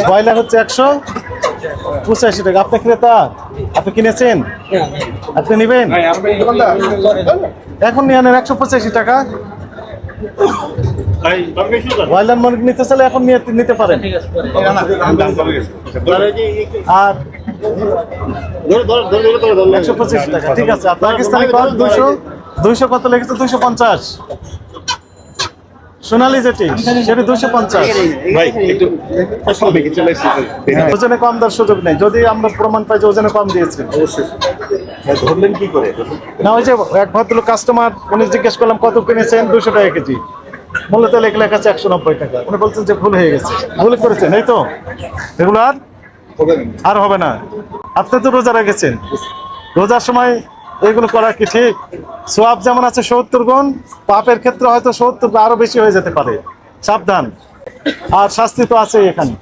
Broiler হচ্ছে 185 টাকা। আপনি ক্রেতা, আপনি কিনেছেন, আপনি নেবেন, এখন নিয়ে আনেন 185 টাকা। ব্রয়লার মুরগি নিতে চাইলে এখন নিতে পারেন। আর 185 টাকা, ঠিক আছে। আর পাকিস্তানি কত? 200 কত লেগেছে? 250। সোনালি যেটি সেটি 250। ওজনে কম দেওয়ার সুযোগ নেই, যদি আমরা প্রমাণ পাই যে ওজনে কম দিয়েছে। ধরলেন কি করে? না, ওই যে এক ভদ্রলোক কাস্টমার, উনি জিজ্ঞেস করলাম কত কিনেছেন, 200 টাকা কেজি। মূলত লেখা আছে 190 টাকা। উনি বলছেন যে ভুল হয়ে গেছে। ভুল করেছেন, এই তো, এগুলো আর হবে না। আপনি তো রোজা রেখেছেন, রোজার সময় এইগুলো করা কি ঠিক? সোয়াব যেমন আছে 70 গুণ, পাপের ক্ষেত্রে হয়তো 70 আরো বেশি হয়ে যেতে পারে। সাবধান। আর শাস্তি তো আছে এখানে।